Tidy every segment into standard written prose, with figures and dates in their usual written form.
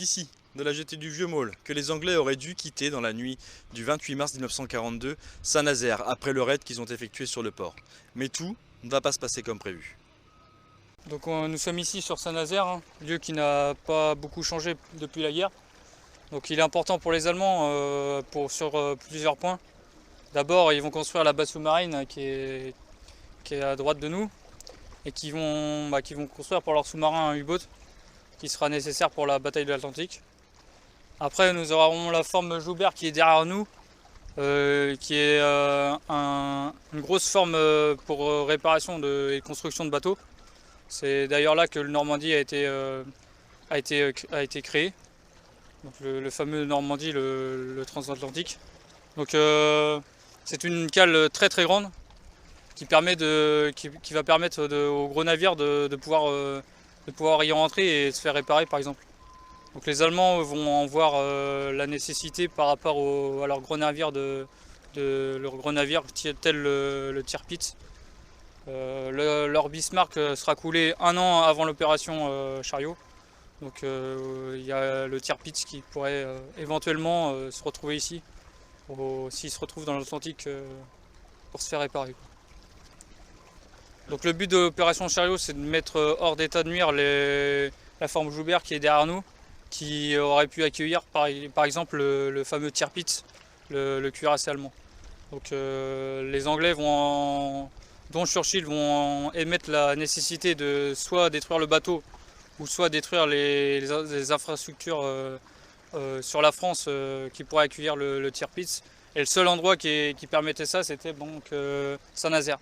d'ici, de la jetée du Vieux-Maule, que les Anglais auraient dû quitter dans la nuit du 28 mars 1942 Saint-Nazaire après le raid qu'ils ont effectué sur le port. Mais tout ne va pas se passer comme prévu. Donc nous sommes ici sur Saint-Nazaire, hein, lieu qui n'a pas beaucoup changé depuis la guerre. Donc il est important pour les Allemands sur plusieurs points. D'abord, ils vont construire la base sous-marine qui est à droite de nous et qui vont construire pour leur sous-marin un U-boat qui sera nécessaire pour la bataille de l'Atlantique. Après, nous aurons la forme Joubert qui est derrière nous, qui est une grosse forme pour réparation et construction de bateaux. C'est d'ailleurs là que le Normandie a été créé. Donc le fameux Normandie, le transatlantique. Donc c'est une cale très très grande qui va permettre aux gros navires de pouvoir y rentrer et se faire réparer par exemple. Donc les Allemands vont en voir la nécessité par rapport à leurs gros navires leurs gros navires tel le Tirpitz. Leur Bismarck sera coulé un an avant l'opération Chariot. Donc il y a le Tirpitz qui pourrait éventuellement se retrouver ici, s'il se retrouve dans l'Atlantique pour se faire réparer. Donc le but de l'opération Chariot, c'est de mettre hors d'état de nuire la forme Joubert qui est derrière nous, qui aurait pu accueillir par exemple le fameux Tirpitz, le cuirassé allemand. Donc les Anglais dont Churchill vont émettre la nécessité de soit détruire le bateau ou soit détruire les infrastructures sur la France qui pourraient accueillir le Tirpitz. Et le seul endroit qui permettait ça, c'était donc Saint-Nazaire.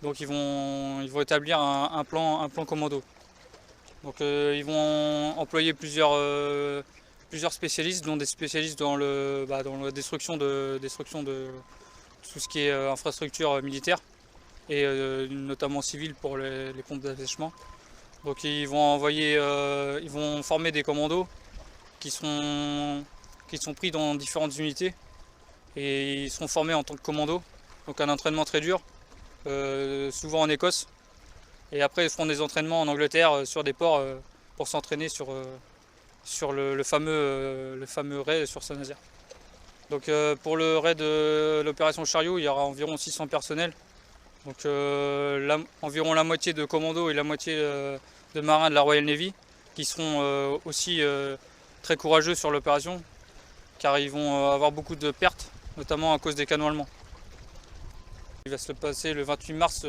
Donc ils vont établir un plan commando. Donc ils vont employer plusieurs spécialistes, dont des spécialistes dans la destruction de tout ce qui est infrastructure militaire et notamment civile pour les pompes d'assèchement. Donc ils vont former des commandos qui sont pris dans différentes unités et ils seront formés en tant que commandos. Donc un entraînement très dur, souvent en Écosse. Et après ils feront des entraînements en Angleterre sur des ports pour s'entraîner sur le fameux raid sur Saint-Nazaire. Donc pour le raid de l'opération Chariot, il y aura environ 600 personnels. Donc environ la moitié de commandos et la moitié de marins de la Royal Navy qui seront aussi très courageux sur l'opération car ils vont avoir beaucoup de pertes, notamment à cause des canons allemands. Il va se passer le 28 mars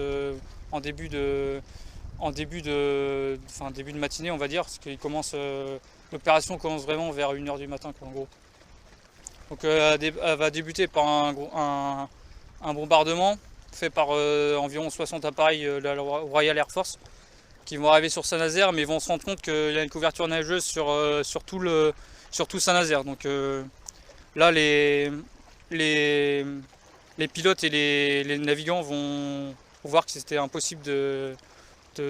en début de matinée, on va dire, parce que l'opération commence vraiment vers 1 h du matin, quoi, en gros. Donc elle va débuter par un bombardement fait par environ 60 appareils de la Royal Air Force qui vont arriver sur Saint-Nazaire, mais ils vont se rendre compte qu'il y a une couverture neigeuse sur tout Saint-Nazaire. Donc là, les pilotes et les navigants vont voir que c'était impossible de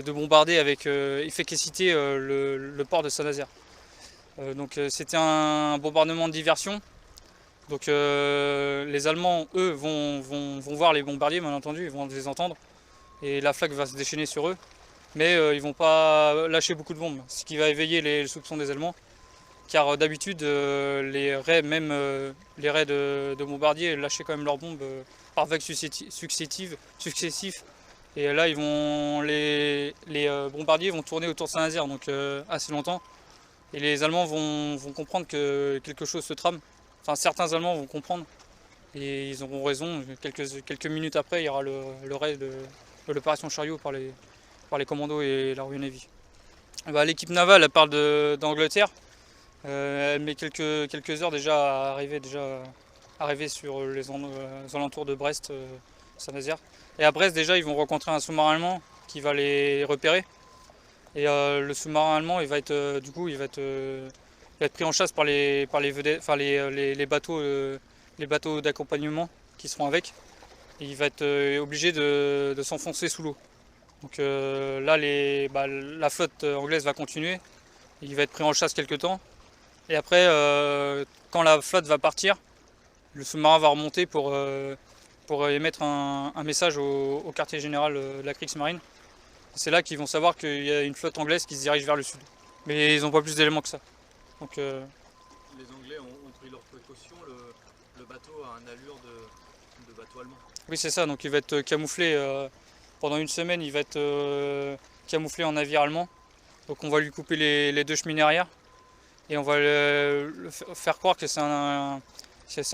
bombarder avec efficacité le port de Saint-Nazaire. Donc c'était un bombardement de diversion. Donc les Allemands, eux, vont voir les bombardiers, bien entendu, ils vont les entendre. Et la flaque va se déchaîner sur eux. Mais ils vont pas lâcher beaucoup de bombes, ce qui va éveiller les soupçons des Allemands. Car d'habitude, les raids de bombardiers lâchaient quand même leurs bombes par vagues successives. Et là, les bombardiers vont tourner autour de Saint-Nazaire, donc assez longtemps. Et les Allemands vont comprendre que quelque chose se trame. Enfin, certains Allemands vont comprendre. Et ils auront raison. Quelques minutes après, il y aura le raid de l'opération Chariot par les commandos et la Royal Navy. L'équipe navale, elle parle d'Angleterre. Elle met quelques heures déjà à arriver sur les alentours de Brest, Saint-Nazaire. Et à Brest, déjà, ils vont rencontrer un sous-marin allemand qui va les repérer. Et le sous-marin allemand, il va être pris en chasse par les bateaux d'accompagnement qui seront avec. Et il va être obligé de s'enfoncer sous l'eau. Donc là, la flotte anglaise va continuer. Il va être pris en chasse quelques temps. Et après, quand la flotte va partir, le sous-marin va remonter pour émettre un message au quartier général de la Kriegsmarine. C'est là qu'ils vont savoir qu'il y a une flotte anglaise qui se dirige vers le sud. Mais ils n'ont pas plus d'éléments que ça. Donc, Les Anglais ont pris leurs précautions, le bateau a une allure de bateau allemand. oui, c'est ça, donc il va être camouflé pendant une semaine, il va être camouflé en navire allemand. Donc on va lui couper les deux cheminées arrière et on va faire croire que c'est un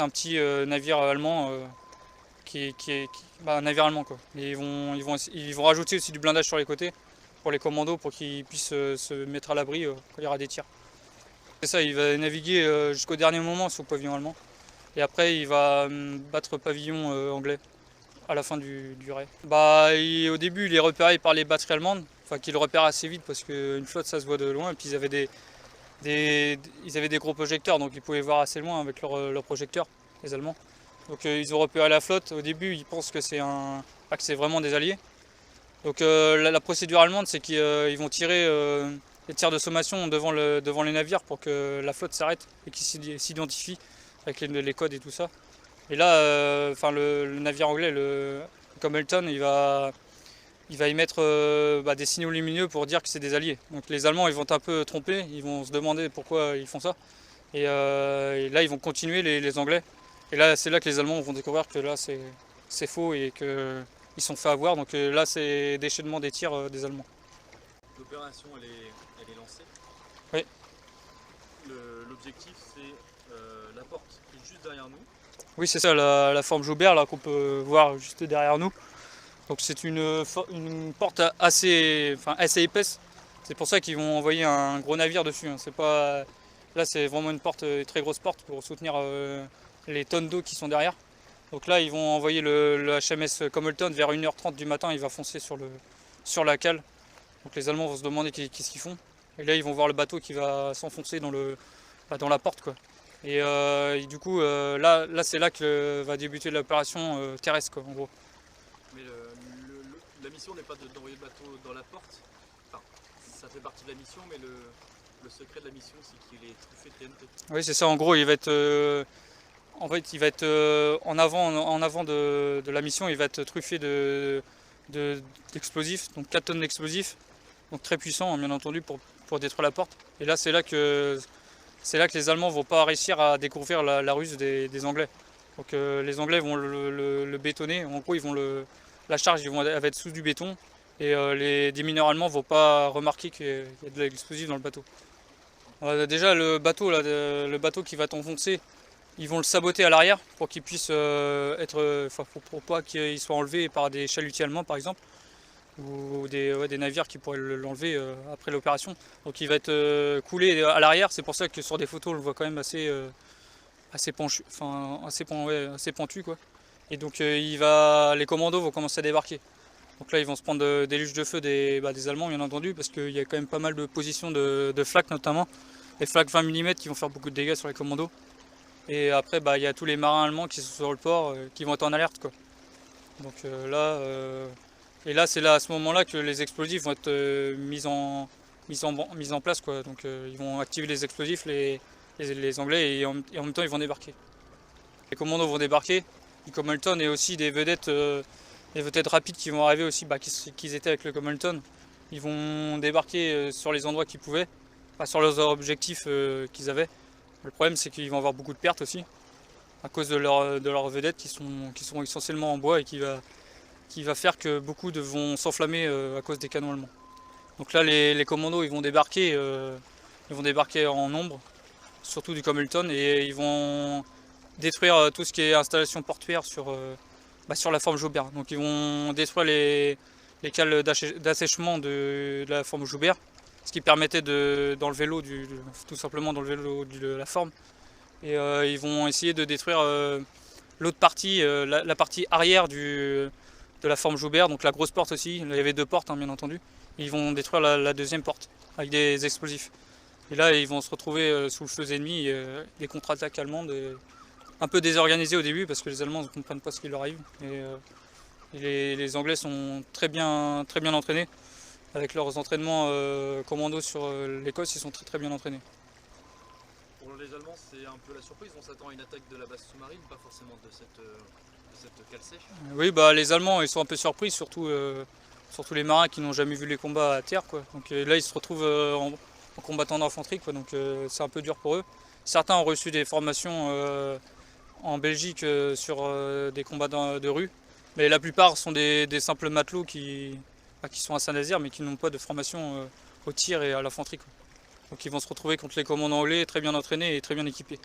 petit navire allemand un navire allemand quoi. Et ils vont rajouter aussi du blindage sur les côtés pour les commandos pour qu'ils puissent se mettre à l'abri quand il y aura des tirs. C'est ça, il va naviguer jusqu'au dernier moment sous pavillon allemand et après il va battre pavillon anglais à la fin du raid. Au début il est repéré par les batteries allemandes, enfin qu'ils le repèrent assez vite parce qu'une flotte ça se voit de loin et puis ils avaient des gros projecteurs donc ils pouvaient voir assez loin avec leurs projecteurs, les Allemands. Donc ils ont repéré la flotte, au début ils pensent que c'est vraiment des alliés. Donc la procédure allemande c'est qu'ils vont tirer les tirs de sommation devant les navires pour que la flotte s'arrête et qu'ils s'identifient avec les codes et tout ça. Et là, le navire anglais, le Hamilton, il va émettre des signaux lumineux pour dire que c'est des alliés. Donc les Allemands, ils vont être un peu trompés, ils vont se demander pourquoi ils font ça. Et là, ils vont continuer les Anglais. Et là, c'est là que les Allemands vont découvrir que là, c'est faux et qu'ils sont fait avoir. Donc là, c'est déchaînement des tirs des Allemands. L'opération, elle est lancée. Oui. L'objectif, c'est la porte qui est juste derrière nous. Oui, c'est ça, la forme Joubert là qu'on peut voir juste derrière nous. Donc c'est une porte assez épaisse. C'est pour ça qu'ils vont envoyer un gros navire dessus. Hein. Là, c'est vraiment une très grosse porte pour soutenir les tonnes d'eau qui sont derrière. Donc là, ils vont envoyer le HMS Hamilton vers 1h30 du matin. Il va foncer sur la cale. Donc les Allemands vont se demander qu'est-ce qu'ils font. Et là, ils vont voir le bateau qui va s'enfoncer dans la porte, quoi. Et du coup, là c'est là que va débuter l'opération terrestre, quoi, en gros. Mais la mission n'est pas d'envoyer le bateau dans la porte. Enfin, ça fait partie de la mission, mais le secret de la mission, c'est qu'il est truffé de TNT. Oui, c'est ça. En gros, il va être, en avant de la mission. Il va être truffé d'explosifs, donc 4 tonnes d'explosifs, donc très puissants, bien entendu, pour détruire la porte. Et là, c'est là que les Allemands vont pas réussir à découvrir la ruse des Anglais. Donc les Anglais vont le bétonner. En gros, la charge elle va être sous du béton et les démineurs allemands vont pas remarquer qu'il y a de l'explosif dans le bateau. Déjà le bateau qui va t'enfoncer, ils vont le saboter à l'arrière pour qu'il puisse pour pas qu'il soit enlevé par des chalutiers allemands par exemple ou des navires qui pourraient l'enlever après l'opération. Donc il va être coulé à l'arrière. C'est pour ça que sur des photos on le voit quand même assez pentu quoi. Et donc les commandos vont commencer à débarquer. Donc là ils vont se prendre des luges de feu des Allemands bien entendu parce qu'il y a quand même pas mal de positions de flak notamment. Les flaks 20 mm qui vont faire beaucoup de dégâts sur les commandos. Et après il y a tous les marins allemands qui sont sur le port qui vont être en alerte quoi. Donc c'est à ce moment-là que les explosifs vont être mis en place quoi. Donc ils vont activer les explosifs les Anglais et en même temps ils vont débarquer. Les commandos vont débarquer, du Hamilton et aussi des vedettes rapides qui vont arriver aussi, qui étaient avec le Hamilton. Ils vont débarquer sur les endroits qu'ils pouvaient, sur leurs objectifs qu'ils avaient. Le problème c'est qu'ils vont avoir beaucoup de pertes aussi, à cause de leurs vedettes qui sont essentiellement en bois et qui va faire que beaucoup vont s'enflammer à cause des canons allemands. Donc là les commandos ils vont débarquer en nombre, surtout du Hamilton, et ils vont détruire tout ce qui est installation portuaire sur la forme Joubert. Donc ils vont détruire les cales d'assèchement de la forme Joubert, ce qui permettait d'enlever l'eau tout simplement d'enlever l'eau de la forme. Et ils vont essayer de détruire l'autre partie, la partie arrière de la forme Joubert, donc la grosse porte aussi. Il y avait 2 portes bien entendu. Ils vont détruire la deuxième porte avec des explosifs. Et là ils vont se retrouver sous le feu ennemi, des contre-attaques allemandes. Un peu désorganisés au début parce que les Allemands ne comprennent pas ce qui leur arrive. Et les Anglais sont très bien entraînés. Avec leurs entraînements commando sur l'Écosse, ils sont très bien entraînés. Pour les Allemands, c'est un peu la surprise. On s'attend à une attaque de la base sous-marine, pas forcément de cette cale sèche. Oui, les Allemands ils sont un peu surpris, surtout les marins qui n'ont jamais vu les combats à terre, quoi. Donc là ils se retrouvent en combattant d'infanterie, quoi, donc c'est un peu dur pour eux. Certains ont reçu des formations en Belgique sur des combats de rue, mais la plupart sont des simples matelots qui sont à Saint-Nazaire, mais qui n'ont pas de formation au tir et à l'infanterie, quoi. Donc ils vont se retrouver contre les commandants anglais très bien entraînés et très bien équipés.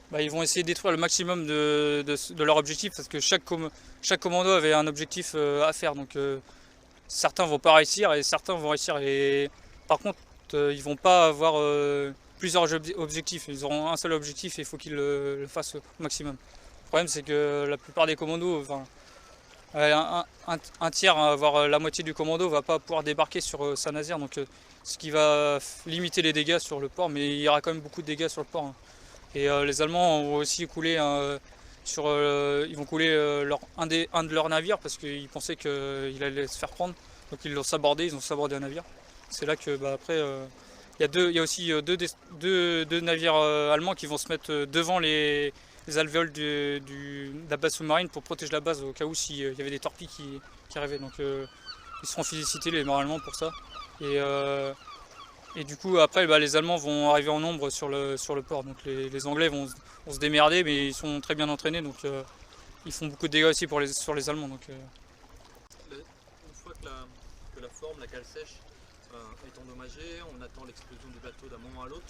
Bah, ils vont essayer de détruire le maximum de leur objectif, parce que chaque commando avait un objectif à faire. Donc certains vont pas réussir et certains vont réussir. Et par contre, ils vont pas avoir plusieurs objectifs. Ils auront un seul objectif et il faut qu'ils le fassent au maximum. Le problème, c'est que la plupart des commandos, enfin, un tiers, voire la moitié du commando, va pas pouvoir débarquer sur Saint-Nazaire. Donc ce qui va limiter les dégâts sur le port, mais il y aura quand même beaucoup de dégâts sur le port, hein. Et les Allemands vont aussi couler ils vont couler un de leurs navires parce qu'ils pensaient qu'il allait se faire prendre. Donc ils l'ont sabordé, ils ont sabordé un navire. C'est là que après il y a aussi deux navires allemands qui vont se mettre devant les alvéoles de la base sous-marine pour protéger la base au cas où s'il y avait des torpilles qui arrivaient. Donc ils seront félicités les marins allemands pour ça. Et du coup, après, les Allemands vont arriver en nombre sur le port. Donc les Anglais vont se démerder, mais ils sont très bien entraînés. Donc ils font beaucoup de dégâts aussi sur les Allemands. Donc, Une fois que la forme, la cale sèche, est endommagée, on attend l'explosion du bateau d'un moment à l'autre.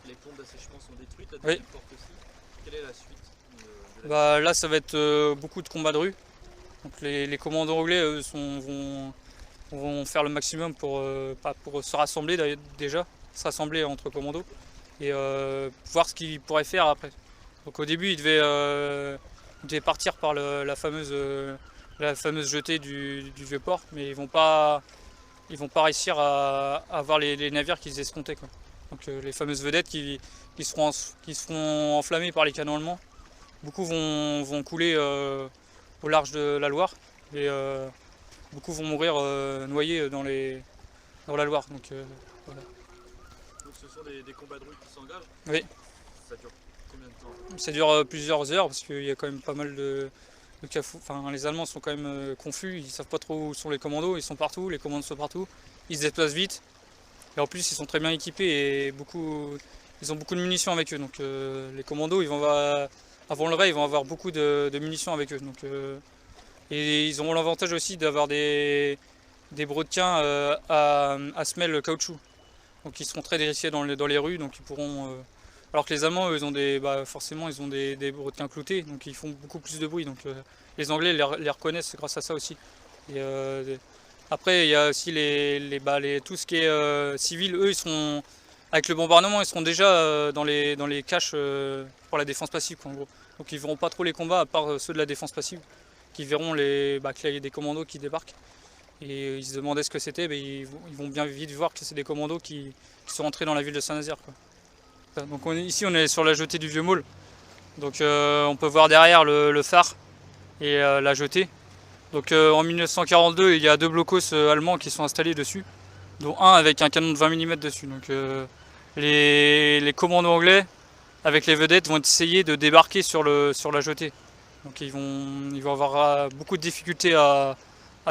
Les pompes d'assèchement sont détruites, la deuxième porte aussi. Quelle est la suite de la là, ça va être beaucoup de combats de rue. Donc les commandants anglais vont faire le maximum pour se rassembler déjà, se rassembler entre commandos et voir ce qu'ils pourraient faire après. Donc au début, ils devaient partir par la fameuse jetée du vieux port, mais ils vont pas réussir à avoir les navires qu'ils escomptaient, quoi. Donc les fameuses vedettes qui seront enflammées par les canons allemands. Beaucoup vont couler au large de la Loire et beaucoup vont mourir noyés dans la Loire. Donc, voilà. Donc ce sont des combats de rue qui s'engagent. Oui. Ça dure combien de temps? Ça dure plusieurs heures parce qu'il y a quand même pas mal de cafou. Enfin, les Allemands sont quand même confus, ils savent pas trop où sont les commandos, ils sont partout, les commandos sont partout, ils se déplacent vite. Et en plus, ils sont très bien équipés et ils ont beaucoup de munitions avec eux. Donc les commandos, avant le raid, ils vont avoir beaucoup de munitions avec eux. Donc, et ils auront l'avantage aussi d'avoir des brodequins à semelle caoutchouc. Donc ils seront très risqués dans les rues, donc ils pourront. Alors que les Allemands, eux, ils ont forcément, ils ont des brodequins cloutés, donc ils font beaucoup plus de bruit. Donc les Anglais les reconnaissent grâce à ça aussi. Et, après, il y a aussi tout ce qui est civil. Eux, ils seront avec le bombardement, ils seront déjà dans les caches pour la défense passive, quoi, en gros. Donc ils verront pas trop les combats à part ceux de la défense passive, qui verront qu'il y a des commandos qui débarquent. Et ils se demandaient ce que c'était, ils vont bien vite voir que c'est des commandos qui sont rentrés dans la ville de Saint-Nazaire, quoi. Donc ici on est sur la jetée du Vieux-Maule. Donc on peut voir derrière le phare et la jetée. Donc en 1942 il y a 2 blocos allemands qui sont installés dessus, dont un avec un canon de 20 mm dessus. Donc les commandos anglais avec les vedettes vont essayer de débarquer sur la jetée. Donc ils vont avoir beaucoup de difficultés à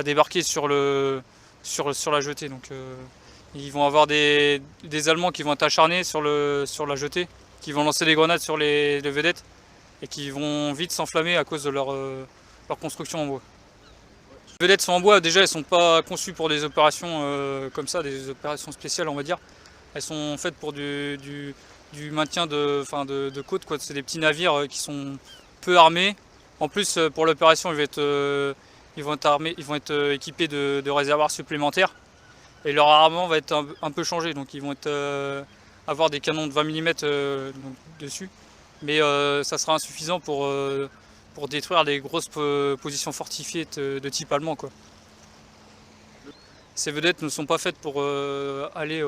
débarquer sur la jetée. Donc ils vont avoir des Allemands qui vont être acharnés sur la jetée, qui vont lancer des grenades sur les vedettes et qui vont vite s'enflammer à cause de leur construction en bois. Les vedettes sont en bois, déjà elles sont pas conçues pour des opérations comme ça, des opérations spéciales on va dire. Elles sont faites pour du maintien de côte, quoi. C'est des petits navires qui sont peu armés. En plus pour l'opération ils vont être équipés de réservoirs supplémentaires. Et leur armement va être un peu changé, donc ils vont avoir des canons de 20 mm dessus. Mais ça sera insuffisant pour détruire les grosses positions fortifiées de type allemand, quoi. Ces vedettes ne sont pas faites pour aller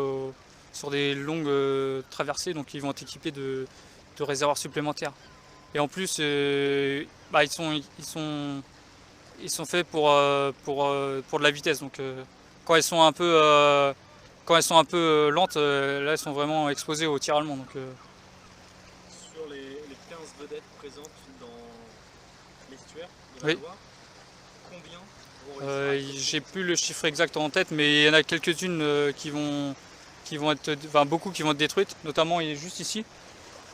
sur des longues traversées, donc ils vont être équipés de réservoirs supplémentaires. Et en plus, ils sont faits pour de la vitesse. Donc quand elles sont un peu lentes, là elles sont vraiment exposées au tir allemand. Donc, sur les 15 vedettes présentes dans l'estuaire de la Loire, combien vont réussir? J'ai plus le chiffre exact en tête, mais il y en a quelques-unes qui vont qui vont être, enfin beaucoup qui vont être détruites, notamment juste ici.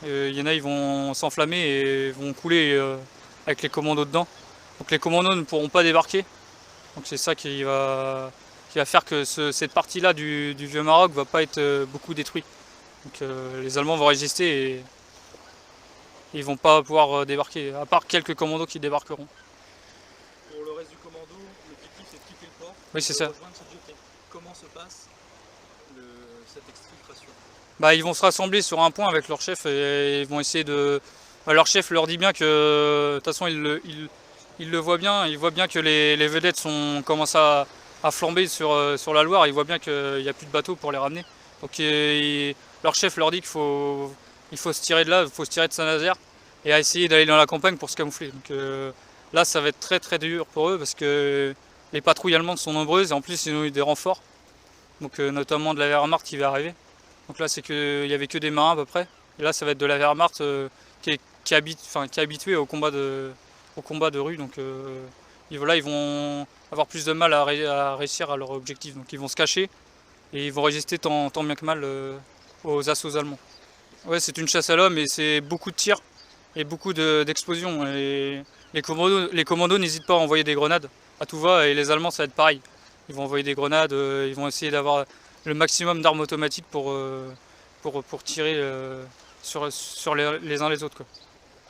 Il y en a, ils vont s'enflammer et vont couler avec les commandos dedans. Donc les commandos ne pourront pas débarquer. Donc c'est ça qui va faire que cette partie-là du vieux Maroc va pas être beaucoup détruite. Donc les Allemands vont résister et ils vont pas pouvoir débarquer, à part quelques commandos qui débarqueront. Pour le reste du commando, l'objectif c'est de quitter le port. Oui, c'est ça. Comment se passe cette exfiltration? Bah, ils vont se rassembler sur un point avec leur chef et ils vont essayer de... Bah, leur chef leur dit bien que, de toute façon, il le voit bien. Il voit bien que les vedettes commencent à flamber sur la Loire. Il voit bien qu'il n'y a plus de bateaux pour les ramener. Donc leur chef leur dit qu'il faut se tirer de là, il faut se tirer de Saint-Nazaire et à essayer d'aller dans la campagne pour se camoufler. Donc là, ça va être très très dur pour eux parce que les patrouilles allemandes sont nombreuses et en plus ils ont eu des renforts. Donc notamment de la Wehrmacht qui va arriver. Donc là, c'est qu'il n'y avait que des marins à peu près. Et là, ça va être de la Wehrmacht qui est habituée au combat de rue. Donc voilà, ils vont avoir plus de mal à réussir à leur objectif. Donc ils vont se cacher et ils vont résister tant bien que mal aux assauts allemands. Ouais, c'est une chasse à l'homme et c'est beaucoup de tirs et beaucoup d'explosions. Et les commandos n'hésitent pas à envoyer des grenades à tout va et les Allemands, ça va être pareil. Ils vont envoyer des grenades, ils vont essayer d'avoir le maximum d'armes automatiques pour tirer sur les uns les autres, quoi.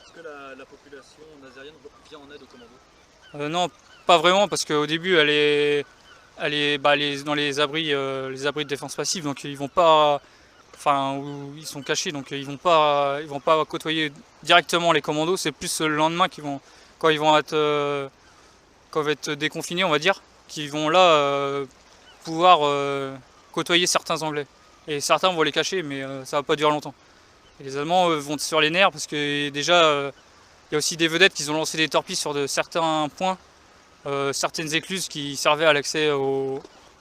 Est-ce que la population nazérienne vient en aide aux commandos? Non, pas vraiment, parce qu'au début elle est dans les abris de défense passive, donc ils vont pas, enfin où ils sont cachés, donc ils vont pas côtoyer directement les commandos. C'est plus le lendemain quand ils vont être déconfinés, on va dire, qui vont là pouvoir côtoyer certains Anglais. Et certains vont les cacher, mais ça va pas durer longtemps. Et les Allemands vont être sur les nerfs parce que déjà il y a aussi des vedettes qui ont lancé des torpilles sur certains points, certaines écluses qui servaient à l'accès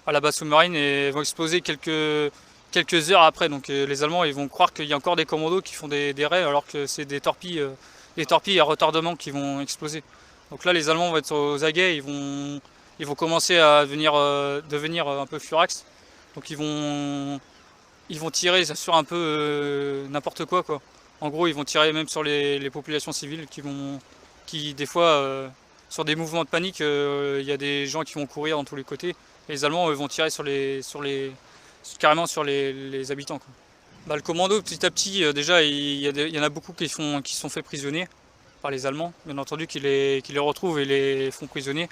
à la base sous-marine et vont exploser quelques heures après. Donc les Allemands ils vont croire qu'il y a encore des commandos qui font des raids alors que c'est des torpilles à retardement qui vont exploser. Donc là les Allemands vont être aux aguets, ils vont commencer à devenir un peu furax. Donc ils vont tirer sur un peu n'importe quoi. En gros, ils vont tirer même sur les populations civiles qui des fois, sur des mouvements de panique, il y a des gens qui vont courir dans tous les côtés. Et les Allemands vont tirer carrément sur les habitants, quoi. Bah, le commando, petit à petit, déjà, il y en a beaucoup qui sont faits prisonniers par les Allemands, bien entendu, qui les retrouvent et les font prisonniers.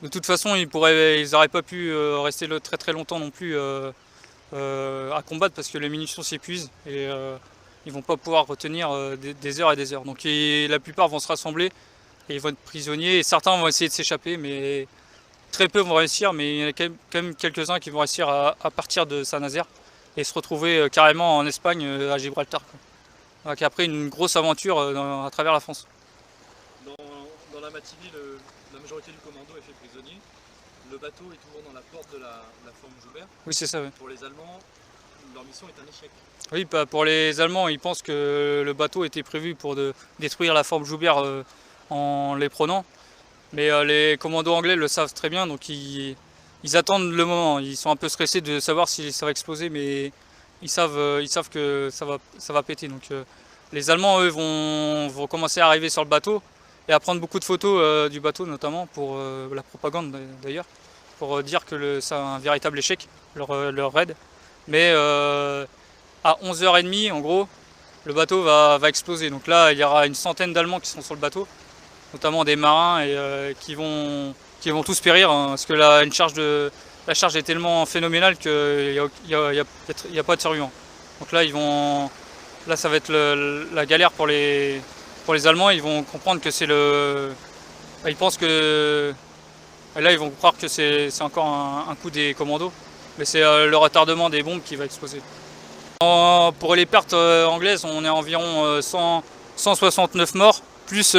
De toute façon, ils n'auraient pas pu rester très très longtemps non plus à combattre parce que les munitions s'épuisent et ils vont pas pouvoir retenir des heures et des heures. Donc la plupart vont se rassembler et ils vont être prisonniers et certains vont essayer de s'échapper, mais très peu vont réussir, mais il y en a quand même quelques-uns qui vont réussir à partir de Saint-Nazaire et se retrouver carrément en Espagne, à Gibraltar, quoi. Donc après une grosse aventure à travers la France. Dans la matinée, la majorité du commando est fait prisonnier. Le bateau est toujours dans la porte de la forme Joubert. Oui, c'est ça. Ouais. Pour les Allemands, leur mission est un échec. Oui, pour les Allemands, ils pensent que le bateau était prévu pour détruire la forme Joubert en les prenant. Mais les commandos anglais le savent très bien, donc ils attendent le moment. Ils sont un peu stressés de savoir si ça va exploser, mais ils savent que ça va péter. Donc les Allemands, eux, vont commencer à arriver sur le bateau et à prendre beaucoup de photos du bateau, notamment pour la propagande d'ailleurs, pour dire que c'est un véritable échec, leur raid. Mais à 11h30, en gros, le bateau va exploser. Donc là, il y aura une centaine d'Allemands qui sont sur le bateau, notamment des marins et qui vont tous périr, hein, parce que la charge est tellement phénoménale qu'il n'y a pas de survivants. Donc là, ça va être la galère pour les Allemands. Ils vont comprendre que ils pensent que là, ils vont croire que c'est encore un coup des commandos, mais c'est le retardement des bombes qui va exploser. Pour les pertes anglaises, on est environ 169 morts, plus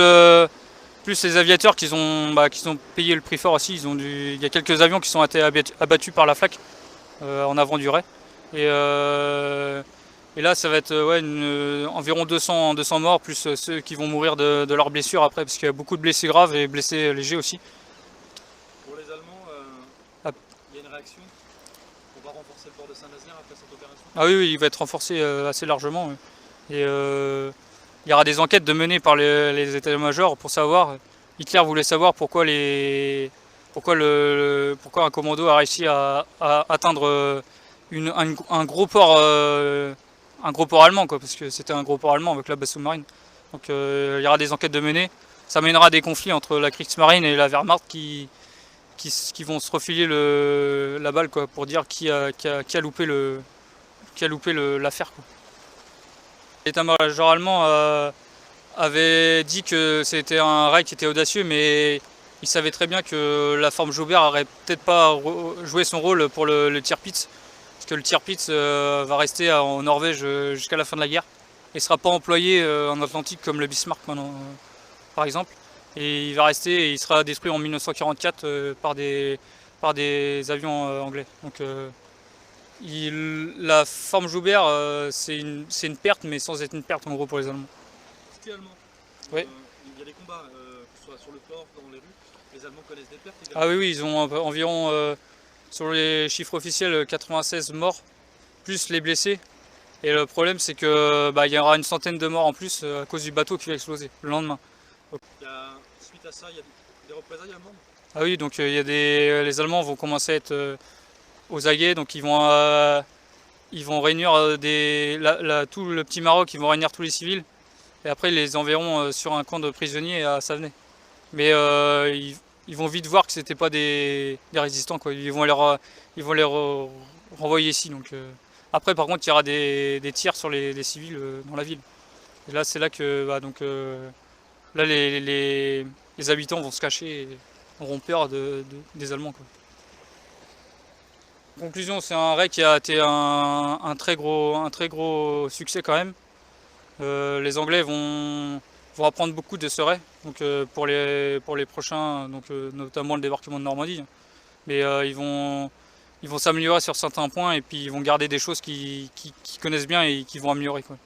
les aviateurs qui ont payé le prix fort aussi. Il y a quelques avions qui ont été abattus par la flak en avant du Ray. Et là, ça va être environ 200 morts, plus ceux qui vont mourir de leurs blessures après, parce qu'il y a beaucoup de blessés graves et blessés légers aussi. Pour les Allemands, il y a une réaction. On va renforcer le port de Saint-Nazaire après cette opération? Ah oui, il va être renforcé assez largement. Et il y aura des enquêtes de menées par les états-majors pour savoir. Hitler voulait savoir pourquoi un commando a réussi à atteindre un gros port allemand, quoi, parce que c'était un gros port allemand avec la base sous-marine. Donc il y aura des enquêtes de menées. Ça mènera à des conflits entre la Kriegsmarine et la Wehrmacht qui vont se refiler la balle, quoi, pour dire qui a loupé l'affaire. L'état-major allemand avait dit que c'était un raid qui était audacieux, mais il savait très bien que la forme Joubert n'aurait peut-être pas joué son rôle pour le Tirpitz, parce que le Tirpitz va rester en Norvège jusqu'à la fin de la guerre et ne sera pas employé en Atlantique comme le Bismarck maintenant, par exemple. Et il va rester et il sera détruit en 1944 par des avions anglais. Donc la forme Joubert, c'est une perte, mais sans être une perte en gros pour les Allemands. Côté allemand, oui. Il y a des combats, que ce soit sur le port, dans les rues. Les Allemands connaissent des pertes également. Ah oui, ils ont environ, sur les chiffres officiels, 96 morts, plus les blessés. Et le problème, c'est que il y aura une centaine de morts en plus à cause du bateau qui va exploser le lendemain. Suite à ça, il y a des représailles allemandes? Ah oui, donc les Allemands vont commencer à être aux aguets, donc ils vont réunir tout le petit Maroc, ils vont réunir tous les civils, et après ils les enverront sur un camp de prisonniers à Savenay. Mais ils vont vite voir que c'était pas des résistants, quoi. Ils vont les renvoyer ici. Donc après, par contre, il y aura des tirs sur les civils dans la ville. Et là, c'est là que là les habitants vont se cacher et auront peur des Allemands, quoi. En conclusion, c'est un raid qui a été un très gros succès quand même. Les Anglais vont apprendre beaucoup de ce raid, donc pour les prochains, donc notamment le débarquement de Normandie. Mais ils vont s'améliorer sur certains points et puis ils vont garder des choses qu'ils connaissent bien et qu'ils vont améliorer, quoi.